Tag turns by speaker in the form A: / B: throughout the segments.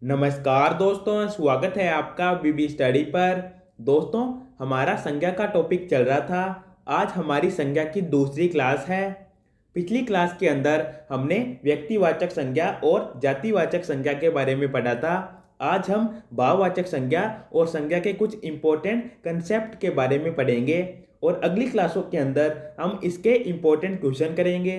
A: नमस्कार दोस्तों, स्वागत है आपका बीबी स्टडी पर। दोस्तों, हमारा संज्ञा का टॉपिक चल रहा था। आज हमारी संज्ञा की दूसरी क्लास है। पिछली क्लास के अंदर हमने व्यक्तिवाचक संज्ञा और जातिवाचक संज्ञा के बारे में पढ़ा था। आज हम भाववाचक संज्ञा और संज्ञा के कुछ इंपॉर्टेंट कंसेप्ट के बारे में पढ़ेंगे और अगली क्लासों के अंदर हम इसके इंपॉर्टेंट क्वेश्चन करेंगे।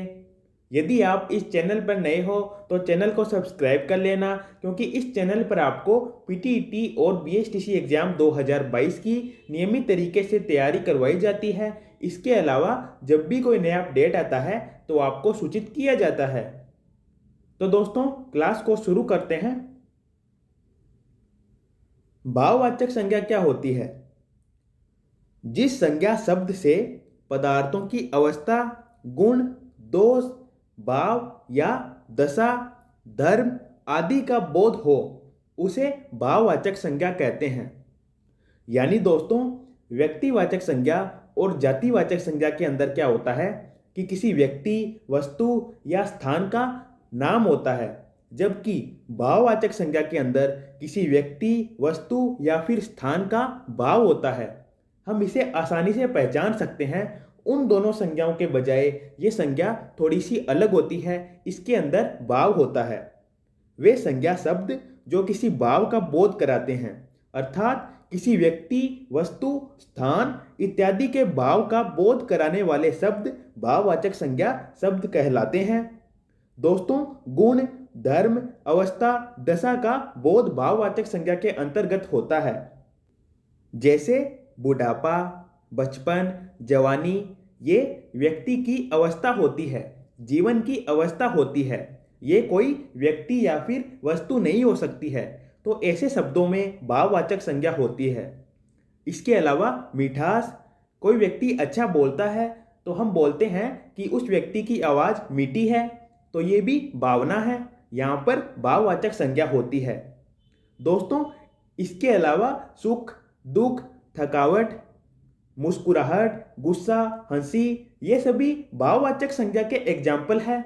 A: यदि आप इस चैनल पर नए हो तो चैनल को सब्सक्राइब कर लेना, क्योंकि इस चैनल पर आपको पीटीईटी और बीएसटीसी एग्जाम 2022 की नियमित तरीके से तैयारी करवाई जाती है। इसके अलावा जब भी कोई नया अपडेट आता है तो आपको सूचित किया जाता है। तो दोस्तों, क्लास को शुरू करते हैं। भाववाचक संज्ञा क्या होती है? जिस संज्ञा शब्द से पदार्थों की अवस्था, गुण, दोष, भाव या दशा, धर्म आदि का बोध हो, उसे भाववाचक संज्ञा कहते हैं। यानी दोस्तों, व्यक्तिवाचक संज्ञा और जातिवाचक संज्ञा के अंदर क्या होता है कि किसी व्यक्ति, वस्तु या स्थान का नाम होता है, जबकि भाववाचक संज्ञा के अंदर किसी व्यक्ति, वस्तु या फिर स्थान का भाव होता है। हम इसे आसानी से पहचान सकते हैं। उन दोनों संज्ञाओं के बजाय ये संज्ञा थोड़ी सी अलग होती है। इसके अंदर भाव होता है। वे संज्ञा शब्द जो किसी भाव का बोध कराते हैं, अर्थात किसी व्यक्ति, वस्तु, स्थान इत्यादि के भाव का बोध कराने वाले शब्द भाववाचक संज्ञा शब्द कहलाते हैं। दोस्तों, गुण, धर्म, अवस्था, दशा का बोध भाववाचक संज्ञा के अंतर्गत होता है। जैसे बुढ़ापा, बचपन, जवानी, ये व्यक्ति की अवस्था होती है, जीवन की अवस्था होती है। ये कोई व्यक्ति या फिर वस्तु नहीं हो सकती है। तो ऐसे शब्दों में भाववाचक संज्ञा होती है। इसके अलावा मिठास, कोई व्यक्ति अच्छा बोलता है तो हम बोलते हैं कि उस व्यक्ति की आवाज़ मीठी है, तो ये भी भावना है। यहाँ पर भाववाचक संज्ञा होती है। दोस्तों, इसके अलावा सुख, दुख, थकावट, मुस्कुराहट, गुस्सा, हंसी, ये सभी भाववाचक संज्ञा के एग्जाम्पल है।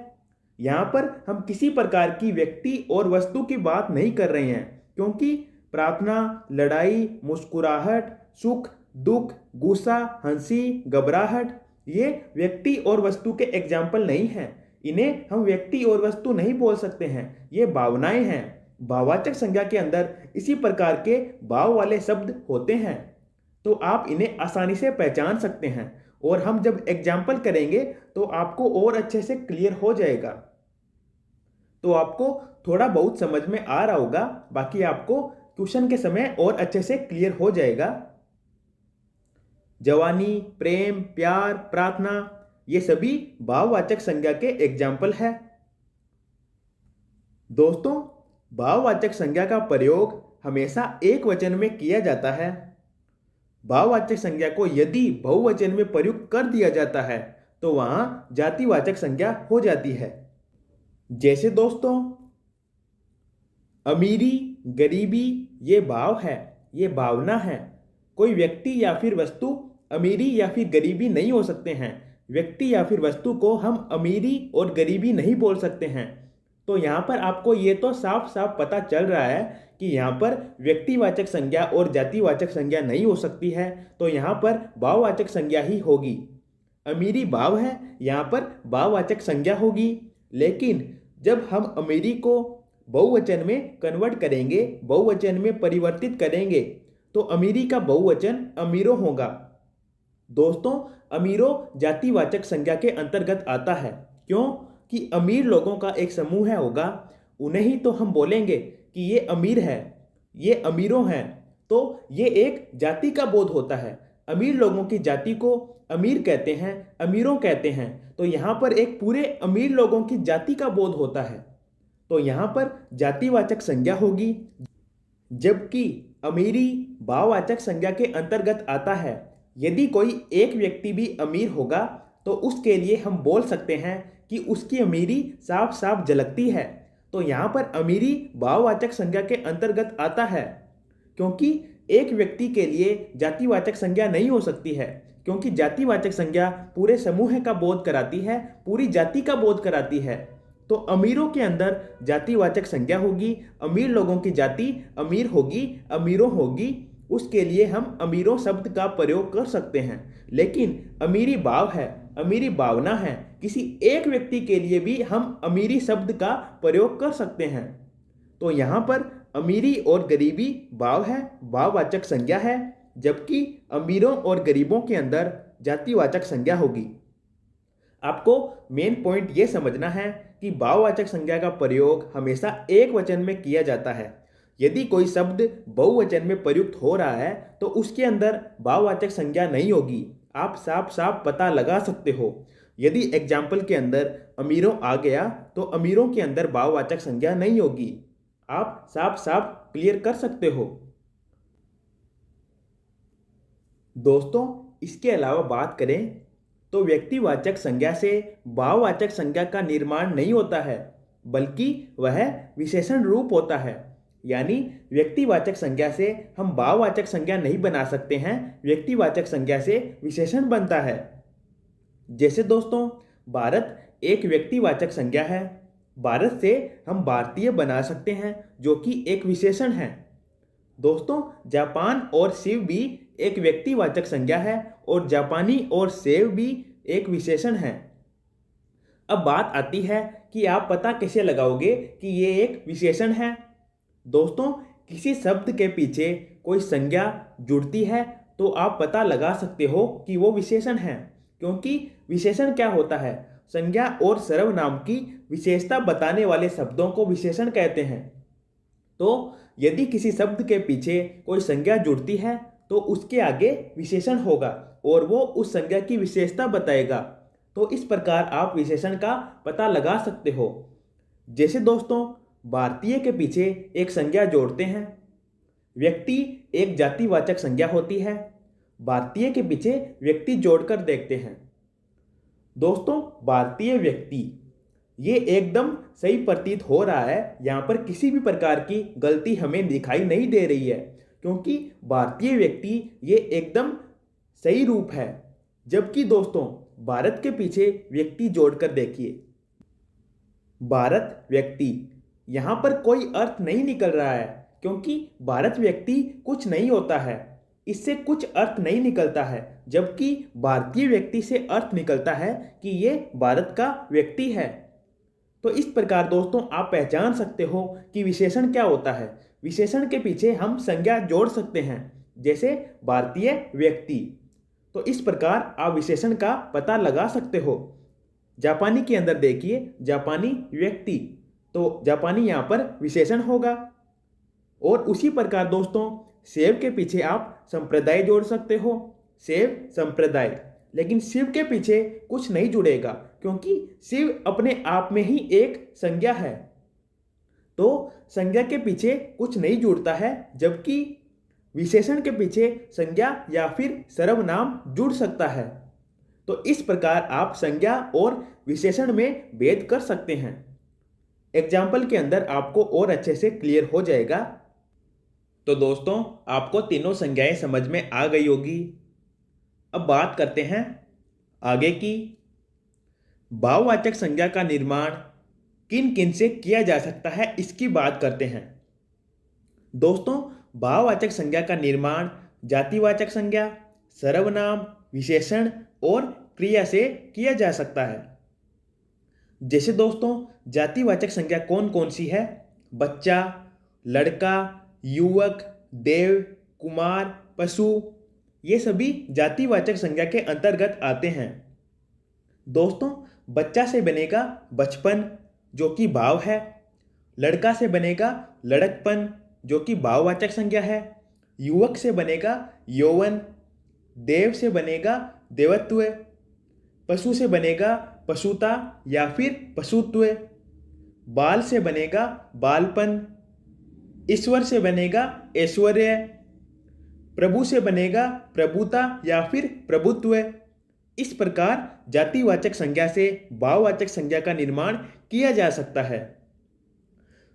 A: यहाँ पर हम किसी प्रकार की व्यक्ति और वस्तु की बात नहीं कर रहे हैं, क्योंकि प्रार्थना, लड़ाई, मुस्कुराहट, सुख, दुख, गुस्सा, हंसी, घबराहट, ये व्यक्ति और वस्तु के एग्जाम्पल नहीं हैं। इन्हें हम व्यक्ति और वस्तु नहीं बोल सकते हैं, ये भावनाएं हैं। भाववाचक संज्ञा के अंदर इसी प्रकार के भाव वाले शब्द होते हैं, तो आप इन्हें आसानी से पहचान सकते हैं। और हम जब एग्जाम्पल करेंगे तो आपको और अच्छे से क्लियर हो जाएगा। तो आपको थोड़ा बहुत समझ में आ रहा होगा, बाकी आपको ट्यूशन के समय और अच्छे से क्लियर हो जाएगा। जवानी, प्रेम, प्यार, प्रार्थना, ये सभी भाववाचक संज्ञा के एग्जाम्पल है। दोस्तों, भाववाचक संज्ञा का प्रयोग हमेशा एक वचन में किया जाता है। भाववाचक संज्ञा को यदि बहुवचन में प्रयुक्त कर दिया जाता है तो वहां जातिवाचक संज्ञा हो जाती है। जैसे दोस्तों, अमीरी, गरीबी, ये भाव है, ये भावना है। कोई व्यक्ति या फिर वस्तु अमीरी या फिर गरीबी नहीं हो सकते हैं। व्यक्ति या फिर वस्तु को हम अमीरी और गरीबी नहीं बोल सकते हैं। तो यहाँ पर आपको ये तो साफ साफ पता चल रहा है कि यहाँ पर व्यक्तिवाचक संज्ञा और जातिवाचक संज्ञा नहीं हो सकती है। तो यहाँ पर भाववाचक संज्ञा ही होगी। अमीरी भाव है, यहाँ पर भाववाचक संज्ञा होगी। लेकिन जब हम अमीरी को बहुवचन में कन्वर्ट करेंगे, बहुवचन में परिवर्तित करेंगे, तो अमीरी का बहुवचन अमीरों होगा। दोस्तों, अमीरों जातिवाचक संज्ञा के अंतर्गत आता है। क्यों? कि अमीर लोगों का एक समूह है होगा, उन्हें ही तो हम बोलेंगे कि ये अमीर है, ये अमीरों हैं। तो ये एक जाति का बोध होता है। अमीर लोगों की जाति को अमीर कहते हैं, अमीरों कहते हैं। तो यहाँ पर एक पूरे अमीर लोगों की जाति का बोध होता है। तो यहाँ पर जातिवाचक संज्ञा होगी। जबकि अमीरी भाववाचक संज्ञा के अंतर्गत आता है। यदि कोई एक व्यक्ति भी अमीर होगा तो उसके लिए हम बोल सकते हैं कि उसकी अमीरी साफ साफ झलकती है। तो यहाँ पर अमीरी भाववाचक संज्ञा के अंतर्गत आता है, क्योंकि एक व्यक्ति के लिए जातिवाचक संज्ञा नहीं हो सकती है, क्योंकि जातिवाचक संज्ञा पूरे समूह का बोध कराती है, पूरी जाति का बोध कराती है। तो अमीरों के अंदर जातिवाचक संज्ञा होगी, अमीर लोगों की जाति अमीर होगी, अमीरों होगी, उसके लिए हम अमीरों शब्द का प्रयोग कर सकते हैं। लेकिन अमीरी भाव है, अमीरी भावना है, किसी एक व्यक्ति के लिए भी हम अमीरी शब्द का प्रयोग कर सकते हैं। तो यहाँ पर अमीरी और गरीबी भाव है, भाववाचक संज्ञा है, जबकि अमीरों और गरीबों के अंदर जातिवाचक संज्ञा होगी। आपको मेन पॉइंट ये समझना है कि भाववाचक संज्ञा का प्रयोग हमेशा एक वचन में किया जाता है। यदि कोई शब्द बहुवचन में प्रयुक्त हो रहा है तो उसके अंदर भाववाचक संज्ञा नहीं होगी। आप साफ साफ पता लगा सकते हो। यदि एग्जाम्पल के अंदर अमीरों आ गया तो अमीरों के अंदर भाववाचक संज्ञा नहीं होगी। आप साफ साफ क्लियर कर सकते हो। दोस्तों, इसके अलावा बात करें तो व्यक्तिवाचक संज्ञा से भाववाचक संज्ञा का निर्माण नहीं होता है, बल्कि वह विशेषण रूप होता है। यानी व्यक्तिवाचक संज्ञा से हम भाववाचक संज्ञा नहीं बना सकते हैं, व्यक्तिवाचक संज्ञा से विशेषण बनता है। जैसे दोस्तों, भारत एक व्यक्तिवाचक संज्ञा है। भारत से हम भारतीय बना सकते हैं, जो कि एक विशेषण है। दोस्तों, जापान और शिव भी एक व्यक्तिवाचक संज्ञा है और जापानी और सेव भी एक विशेषण है। अब बात आती है कि आप पता कैसे लगाओगे कि ये एक विशेषण है। दोस्तों, किसी शब्द के पीछे कोई संज्ञा जुड़ती है तो आप पता लगा सकते हो कि वो विशेषण है, क्योंकि विशेषण क्या होता है? संज्ञा और सर्वनाम की विशेषता बताने वाले शब्दों को विशेषण कहते हैं। तो यदि किसी शब्द के पीछे कोई संज्ञा जुड़ती है तो उसके आगे विशेषण होगा और वो उस संज्ञा की विशेषता बताएगा। तो इस प्रकार आप विशेषण का पता लगा सकते हो। जैसे दोस्तों, भारतीय के पीछे एक संज्ञा जोड़ते हैं। व्यक्ति एक जातिवाचक संज्ञा होती है। भारतीय के पीछे व्यक्ति जोड़कर देखते हैं। दोस्तों, भारतीय व्यक्ति ये एकदम सही प्रतीत हो रहा है। यहाँ पर किसी भी प्रकार की गलती हमें दिखाई नहीं दे रही है, क्योंकि भारतीय व्यक्ति ये एकदम सही रूप है। जबकि दोस्तों, भारत के पीछे व्यक्ति जोड़कर देखिए, भारत व्यक्ति, यहाँ पर कोई अर्थ नहीं निकल रहा है, क्योंकि भारत व्यक्ति कुछ नहीं होता है, इससे कुछ अर्थ नहीं निकलता है। जबकि भारतीय व्यक्ति से अर्थ निकलता है कि ये भारत का व्यक्ति है। तो इस प्रकार दोस्तों, आप पहचान सकते हो कि विशेषण क्या होता है। विशेषण के पीछे हम संज्ञा जोड़ सकते हैं, जैसे भारतीय व्यक्ति। तो इस प्रकार आप विशेषण का पता लगा सकते हो। जापानी के अंदर देखिए, जापानी व्यक्ति, तो जापानी यहाँ पर विशेषण होगा। और उसी प्रकार दोस्तों, सेव के पीछे आप संप्रदाय जोड़ सकते हो, सेव संप्रदाय। लेकिन शिव के पीछे कुछ नहीं जुड़ेगा, क्योंकि शिव अपने आप में ही एक संज्ञा है। तो संज्ञा के पीछे कुछ नहीं जुड़ता है, जबकि विशेषण के पीछे संज्ञा या फिर सर्वनाम जुड़ सकता है। तो इस प्रकार आप संज्ञा और विशेषण में भेद कर सकते हैं। एग्जाम्पल के अंदर आपको और अच्छे से क्लियर हो जाएगा। तो दोस्तों, आपको तीनों संज्ञाएं समझ में आ गई होगी। अब बात करते हैं आगे की। भाववाचक संज्ञा का निर्माण किन किन से किया जा सकता है, इसकी बात करते हैं। दोस्तों, भाववाचक संज्ञा का निर्माण जातिवाचक संज्ञा, सर्वनाम, विशेषण और क्रिया से किया जा सकता है। जैसे दोस्तों, जातिवाचक संज्ञा कौन कौन सी है? बच्चा, लड़का, युवक, देव, कुमार, पशु, ये सभी जातिवाचक संज्ञा के अंतर्गत आते हैं। दोस्तों, बच्चा से बनेगा बचपन, जो कि भाव है। लड़का से बनेगा लड़कपन, जो कि भाववाचक संज्ञा है। युवक से बनेगा यौवन, देव से बनेगा देवत्व, पशु से बनेगा पशुता या फिर पशुत्व, बाल से बनेगा बालपन, ईश्वर से बनेगा ऐश्वर्य, प्रभु से बनेगा प्रभुता या फिर प्रभुत्व। इस प्रकार जातिवाचक संज्ञा से भाववाचक संज्ञा का निर्माण किया जा सकता है।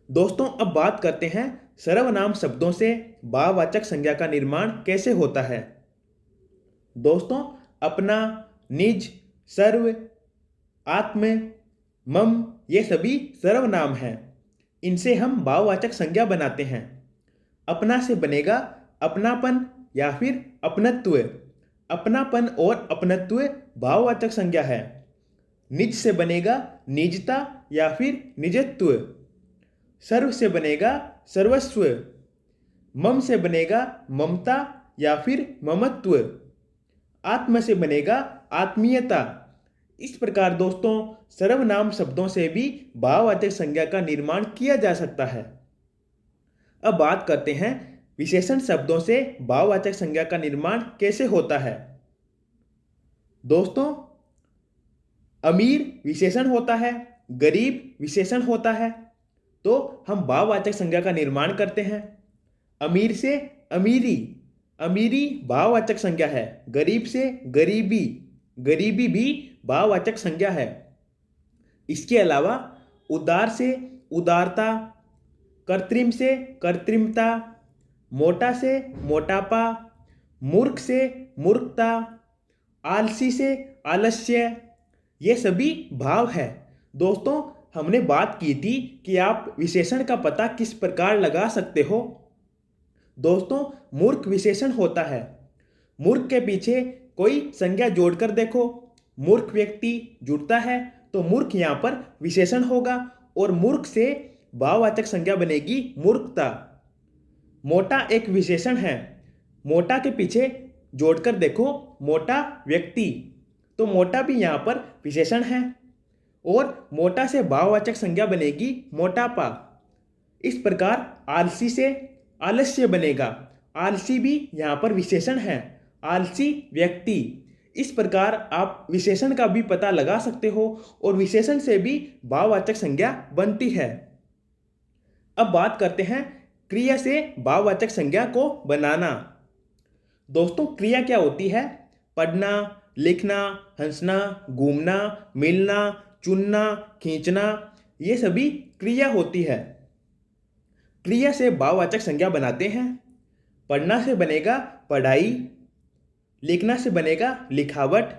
A: दोस्तों, अब बात करते हैं सर्वनाम शब्दों से भाववाचक संज्ञा का निर्माण कैसे होता है। दोस्तों, अपना, निज, सर्व, आत्म, मम, ये सभी सर्वनाम हैं। इनसे हम भाववाचक संज्ञा बनाते हैं। अपना से बनेगा अपनापन या फिर अपनत्व। अपनापन और अपनत्व भाववाचक संज्ञा है। निज से बनेगा निजता या फिर निजत्व। सर्व से बनेगा सर्वस्व। मम से बनेगा ममता या फिर ममत्व। आत्म से बनेगा आत्मीयता। इस प्रकार दोस्तों सर्वनाम शब्दों से भी भाववाचक संज्ञा का निर्माण किया जा सकता है। अब बात करते हैं विशेषण शब्दों से भाववाचक संज्ञा का निर्माण कैसे होता है। दोस्तों अमीर विशेषण होता है, गरीब विशेषण होता है, तो हम भाववाचक संज्ञा का निर्माण करते हैं। अमीर से अमीरी, अमीरी भाववाचक संज्ञा है। गरीब से गरीबी, गरीबी भी भाववाचक संज्ञा है। इसके अलावा उदार से उदारता, कृत्रिम से कृत्रिमता, मोटा से मोटापा, मूर्ख से मूर्खता, आलसी से आलस्य, ये सभी भाव है। दोस्तों हमने बात की थी कि आप विशेषण का पता किस प्रकार लगा सकते हो। दोस्तों मूर्ख विशेषण होता है। मूर्ख के पीछे कोई संज्ञा जोड़कर देखो, मूर्ख व्यक्ति जुड़ता है तो मूर्ख यहाँ पर विशेषण होगा और मूर्ख से भाववाचक संज्ञा बनेगी मूर्खता। मोटा एक विशेषण है, मोटा के पीछे जोड़कर देखो मोटा व्यक्ति, तो मोटा भी यहाँ पर विशेषण है और मोटा से भाववाचक संज्ञा बनेगी मोटापा। इस प्रकार आलसी से आलस्य बनेगा, आलसी भी यहाँ पर विशेषण है, आलसी व्यक्ति। इस प्रकार आप विशेषण का भी पता लगा सकते हो और विशेषण से भी भाववाचक संज्ञा बनती है। अब बात करते हैं क्रिया से भाववाचक संज्ञा को बनाना। दोस्तों क्रिया क्या होती है? पढ़ना, लिखना, हंसना, घूमना, मिलना, चुनना, खींचना, ये सभी क्रिया होती है। क्रिया से भाववाचक संज्ञा बनाते हैं। पढ़ना से बनेगा पढ़ाई, लिखना से बनेगा लिखावट,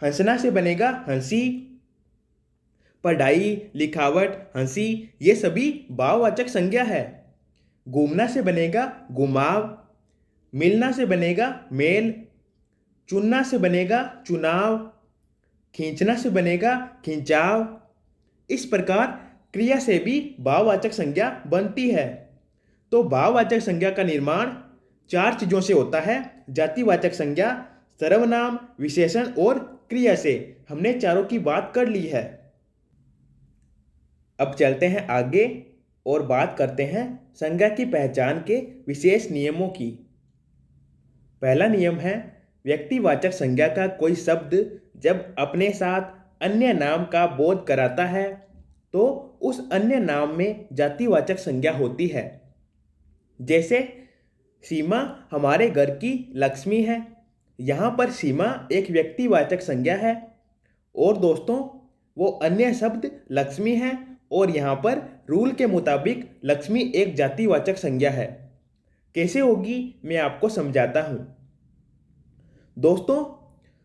A: हंसना से बनेगा हंसी। पढ़ाई, लिखावट, हंसी, ये सभी भाववाचक संज्ञा है। घूमना से बनेगा घुमाव, मिलना से बनेगा मेल, चुनना से बनेगा चुनाव, खींचना से बनेगा खिंचाव। इस प्रकार क्रिया से भी भाववाचक संज्ञा बनती है। तो भाववाचक संज्ञा का निर्माण 4 चीजों से होता है: जातिवाचक संज्ञा, सर्वनाम, विशेषण और क्रिया से। हमने चारों की बात कर ली है। अब चलते हैं आगे और बात करते हैं संज्ञा की पहचान के विशेष नियमों की। पहला नियम है व्यक्तिवाचक संज्ञा का कोई शब्द जब अपने साथ अन्य नाम का बोध कराता है तो उस अन्य नाम में जातिवाचक संज्ञा होती है। जैसे सीमा हमारे घर की लक्ष्मी है, यहाँ पर सीमा एक व्यक्तिवाचक संज्ञा है और दोस्तों वो अन्य शब्द लक्ष्मी है और यहाँ पर रूल के मुताबिक लक्ष्मी एक जातिवाचक संज्ञा है। कैसे होगी मैं आपको समझाता हूँ। दोस्तों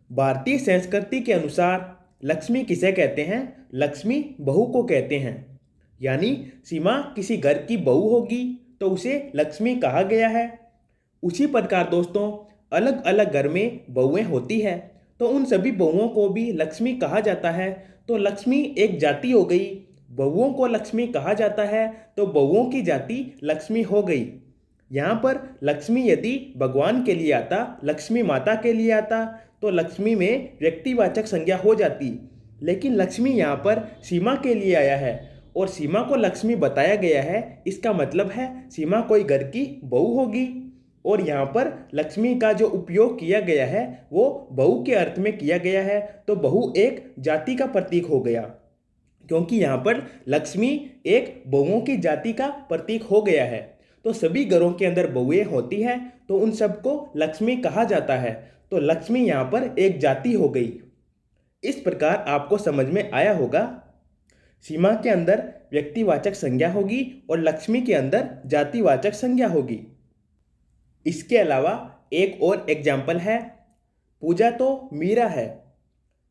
A: भारतीय संस्कृति के अनुसार लक्ष्मी किसे कहते हैं? लक्ष्मी बहू को कहते हैं। यानी सीमा किसी घर की बहू होगी तो उसे लक्ष्मी कहा गया है। उसी प्रकार दोस्तों अलग अलग घर में बहुएं होती है तो उन सभी बहुओं को भी लक्ष्मी कहा जाता है। तो लक्ष्मी एक जाति हो गई, बहुओं को लक्ष्मी कहा जाता है तो बहुओं की जाति लक्ष्मी हो गई। यहाँ पर लक्ष्मी यदि भगवान के लिए आता, लक्ष्मी माता के लिए आता तो लक्ष्मी में व्यक्तिवाचक संज्ञा हो जाती। लेकिन लक्ष्मी यहाँ पर सीमा के लिए आया है और सीमा को लक्ष्मी बताया गया है, इसका मतलब है सीमा कोई घर की बहू होगी। और यहाँ पर लक्ष्मी का जो उपयोग किया गया है वो बहू के अर्थ में किया गया है, तो बहू एक जाति का प्रतीक हो गया, क्योंकि यहाँ पर लक्ष्मी एक बहुओं की जाति का प्रतीक हो गया है। तो सभी घरों के अंदर बहुएं होती हैं तो उन सबको लक्ष्मी कहा जाता है। तो लक्ष्मी यहाँ पर एक जाति हो गई। इस प्रकार आपको समझ में आया होगा। सीमा के अंदर व्यक्तिवाचक संज्ञा होगी और लक्ष्मी के अंदर जातिवाचक संज्ञा होगी। इसके अलावा एक और एग्जाम्पल है, पूजा तो मीरा है।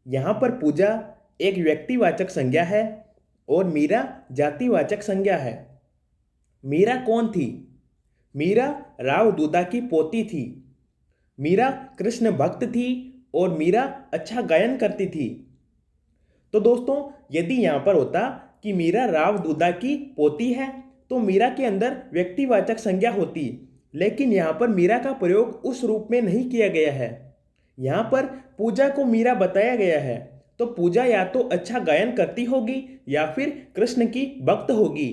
A: यहाँ पर पूजा एक व्यक्तिवाचक संज्ञा है और मीरा जातिवाचक संज्ञा है। मीरा कौन थी? मीरा राव दूधा की पोती थी। मीरा कृष्ण भक्त थी और मीरा अच्छा गायन करती थी। तो दोस्तों, यदि यहाँ पर होता कि मीरा राव दूधा की पोती है तो मीरा के अंदर व्यक्तिवाचक संज्ञा होती, लेकिन यहाँ पर मीरा का प्रयोग उस रूप में नहीं किया गया है। यहाँ पर पूजा को मीरा बताया गया है, तो पूजा या तो अच्छा गायन करती होगी या फिर कृष्ण की भक्त होगी,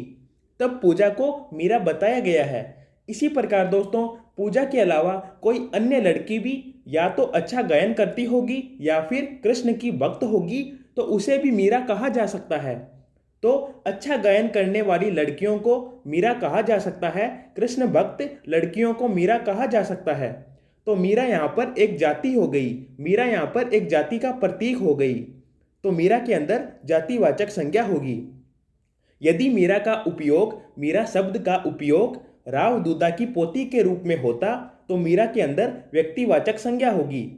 A: तब पूजा को मीरा बताया गया है। इसी प्रकार दोस्तों, पूजा के अलावा कोई अन्य लड़की भी या तो अच्छा गायन करती होगी या फिर कृष्ण की भक्त होगी, तो उसे भी मीरा कहा जा सकता है। तो अच्छा गायन करने वाली लड़कियों को मीरा कहा जा सकता है, कृष्ण भक्त लड़कियों को मीरा कहा जा सकता है। तो मीरा यहाँ पर एक जाति हो गई, मीरा यहाँ पर एक जाति का प्रतीक हो गई। तो मीरा के अंदर जातिवाचक संज्ञा होगी। यदि मीरा का उपयोग, मीरा शब्द का उपयोग राव दूधा की पोती के रूप में होता तो मीरा के अंदर व्यक्तिवाचक संज्ञा होगी।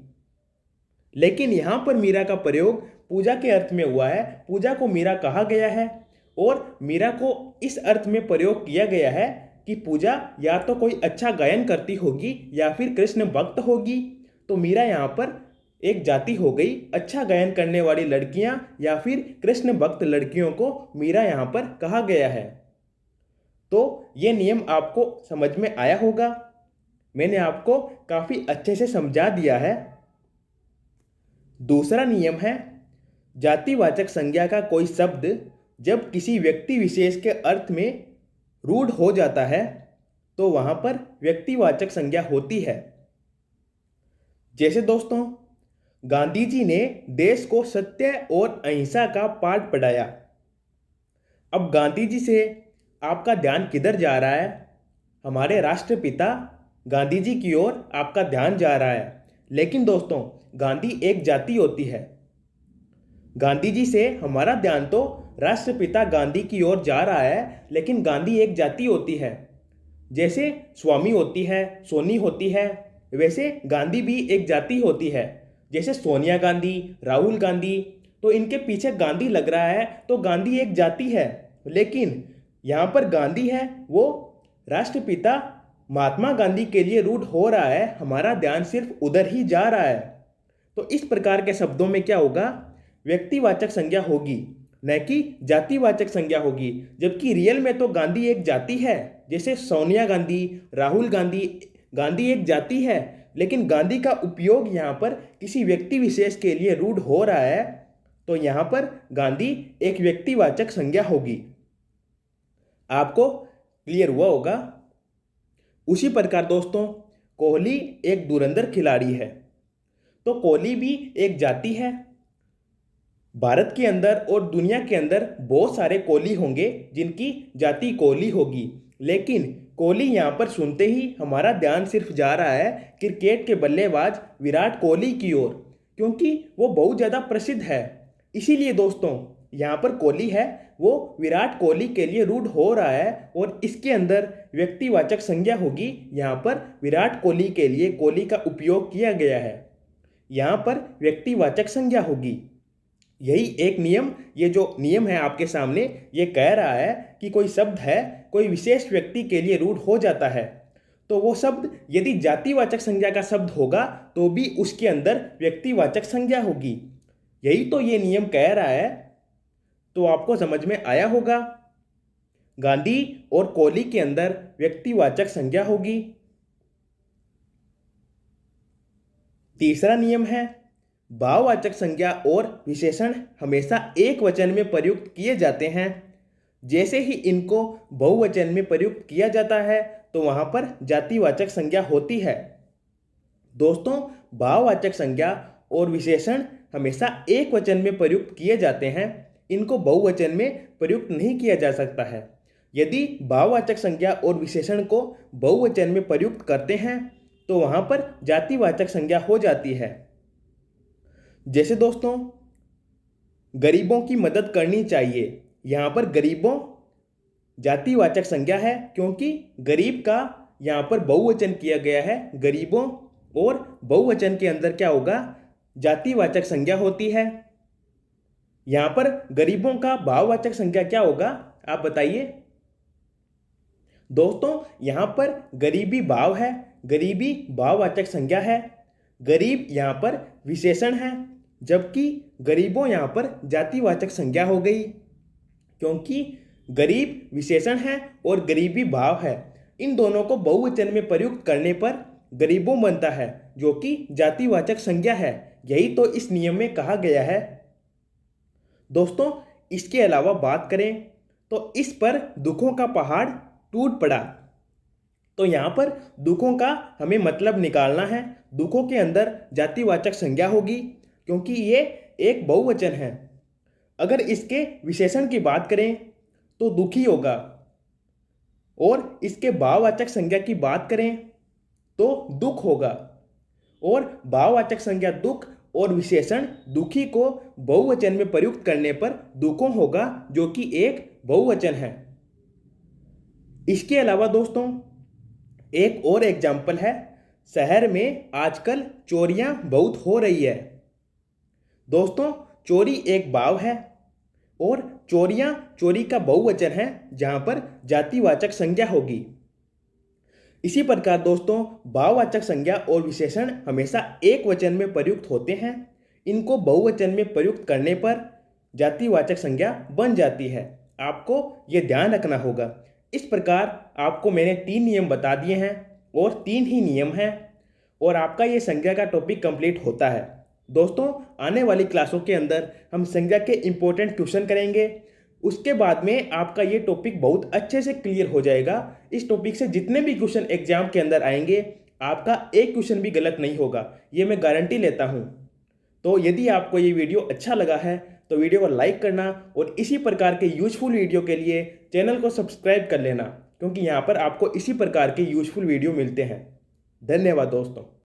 A: लेकिन यहाँ पर मीरा का प्रयोग पूजा के अर्थ में हुआ है, पूजा को मीरा कहा गया है और मीरा को इस अर्थ में प्रयोग किया गया है कि पूजा या तो कोई अच्छा गायन करती होगी या फिर कृष्ण भक्त होगी। तो मीरा यहाँ पर एक जाति हो गई, अच्छा गायन करने वाली लड़कियां या फिर कृष्ण भक्त लड़कियों को मीरा यहाँ पर कहा गया है। तो ये नियम आपको समझ में आया होगा। मैंने आपको काफ़ी अच्छे से समझा दिया है। दूसरा नियम है, जातिवाचक संज्ञा का कोई शब्द जब किसी व्यक्ति विशेष के अर्थ में रूढ़ हो जाता है तो वहाँ पर व्यक्तिवाचक संज्ञा होती है। जैसे दोस्तों, गांधी जी ने देश को सत्य और अहिंसा का पाठ पढ़ाया। अब गांधी जी से आपका ध्यान किधर जा रहा है? हमारे राष्ट्रपिता गांधी जी की ओर आपका ध्यान जा रहा है। लेकिन दोस्तों, गांधी एक जाति होती है। गांधी जी से हमारा ध्यान तो राष्ट्रपिता गांधी की ओर जा रहा है, लेकिन गांधी एक जाति होती है। जैसे स्वामी होती है, सोनी होती है, वैसे गांधी भी एक जाति होती है। जैसे सोनिया गांधी, राहुल गांधी, तो इनके पीछे गांधी लग रहा है तो गांधी एक जाति है। लेकिन यहाँ पर गांधी है वो राष्ट्रपिता महात्मा गांधी के लिए रूढ़ हो रहा है, हमारा ध्यान सिर्फ उधर ही जा रहा है। तो इस प्रकार के शब्दों में क्या होगा? व्यक्तिवाचक संज्ञा होगी, न कि जातिवाचक संज्ञा होगी। जबकि रियल में तो गांधी एक जाति है। जैसे सोनिया गांधी, राहुल गांधी, गांधी एक जाति है, लेकिन गांधी का उपयोग यहाँ पर किसी व्यक्ति विशेष के लिए रूढ़ हो रहा है, तो यहाँ पर गांधी एक व्यक्तिवाचक संज्ञा होगी। आपको क्लियर हुआ होगा। उसी प्रकार दोस्तों, कोहली एक धुरंधर खिलाड़ी है, तो कोहली भी एक जाति है। भारत के अंदर और दुनिया के अंदर बहुत सारे कोहली होंगे जिनकी जाति कोहली होगी, लेकिन कोहली यहाँ पर सुनते ही हमारा ध्यान सिर्फ जा रहा है क्रिकेट के बल्लेबाज विराट कोहली की ओर, क्योंकि वो बहुत ज़्यादा प्रसिद्ध है। इसीलिए दोस्तों, यहाँ पर कोहली है वो विराट कोहली के लिए रूढ़ हो रहा है और इसके अंदर व्यक्तिवाचक संज्ञा होगी। यहाँ पर विराट कोहली के लिए कोहली का उपयोग किया गया है, यहाँ पर व्यक्तिवाचक संज्ञा होगी। यही एक नियम, ये जो नियम है आपके सामने, ये कह रहा है कि कोई शब्द है कोई विशेष व्यक्ति के लिए रूढ़ हो जाता है, तो वो शब्द यदि जातिवाचक संज्ञा का शब्द होगा तो भी उसके अंदर व्यक्तिवाचक संज्ञा होगी। यही तो ये नियम कह रहा है। तो आपको समझ में आया होगा, गांधी और कोहली के अंदर व्यक्तिवाचक संज्ञा होगी। तीसरा नियम है, भाववाचक संज्ञा और विशेषण हमेशा एक वचन में प्रयुक्त किए जाते हैं। जैसे ही इनको बहुवचन में प्रयुक्त किया जाता है तो वहाँ पर जातिवाचक संज्ञा होती है। दोस्तों, भाववाचक संज्ञा और विशेषण हमेशा एक वचन में प्रयुक्त किए जाते हैं, इनको बहुवचन में प्रयुक्त नहीं किया जा सकता है। यदि भाववाचक संज्ञा और विशेषण को बहुवचन में प्रयुक्त करते हैं तो वहाँ पर जातिवाचक संज्ञा हो जाती है। जैसे दोस्तों, गरीबों की मदद करनी चाहिए, यहाँ पर गरीबों जातिवाचक संज्ञा है क्योंकि गरीब का यहाँ पर बहुवचन किया गया है, गरीबों, और बहुवचन के अंदर क्या होगा? जातिवाचक संज्ञा होती है। यहाँ पर गरीबों का भाववाचक संज्ञा क्या होगा, आप बताइए। दोस्तों यहाँ पर गरीबी भाव है, गरीबी भाववाचक संज्ञा है। गरीब यहाँ पर विशेषण है, जबकि गरीबों यहाँ पर जातिवाचक संज्ञा हो गई, क्योंकि गरीब विशेषण है और गरीबी भाव है। इन दोनों को बहुवचन में प्रयुक्त करने पर गरीबों बनता है, जो कि जातिवाचक संज्ञा है। यही तो इस नियम में कहा गया है। दोस्तों इसके अलावा बात करें तो इस पर दुखों का पहाड़ टूट पड़ा। तो यहाँ पर दुखों का हमें मतलब निकालना है। दुखों के अंदर जातिवाचक संज्ञा होगी, क्योंकि ये एक बहुवचन है। अगर इसके विशेषण की बात करें तो दुखी होगा, और इसके भाववाचक संज्ञा की बात करें तो दुख होगा। और भाववाचक संज्ञा दुख और विशेषण दुखी को बहुवचन में प्रयुक्त करने पर दुखों होगा, जो कि एक बहुवचन है। इसके अलावा दोस्तों एक और एग्जाम्पल है, शहर में आजकल चोरियां बहुत हो रही है। दोस्तों चोरी एक भाव है और चोरियां चोरी का बहुवचन है, जहां पर जातिवाचक संज्ञा होगी। इसी प्रकार दोस्तों भाववाचक संज्ञा और विशेषण हमेशा एक वचन में प्रयुक्त होते हैं। इनको बहुवचन में प्रयुक्त करने पर जातिवाचक संज्ञा बन जाती है। आपको ये ध्यान रखना होगा। इस प्रकार आपको मैंने 3 नियम बता दिए हैं, और 3 ही नियम हैं, और आपका ये संज्ञा का टॉपिक कंप्लीट होता है। दोस्तों आने वाली क्लासों के अंदर हम संज्ञा के इम्पोर्टेंट क्वेश्चन करेंगे। उसके बाद में आपका ये टॉपिक बहुत अच्छे से क्लियर हो जाएगा। इस टॉपिक से जितने भी क्वेश्चन एग्जाम के अंदर आएंगे, आपका एक क्वेश्चन भी गलत नहीं होगा, ये मैं गारंटी लेता हूँ। तो यदि आपको ये वीडियो अच्छा लगा है तो वीडियो को लाइक करना, और इसी प्रकार के यूजफुल वीडियो के लिए चैनल को सब्सक्राइब कर लेना, क्योंकि यहाँ पर आपको इसी प्रकार के यूजफुल वीडियो मिलते हैं। धन्यवाद दोस्तों।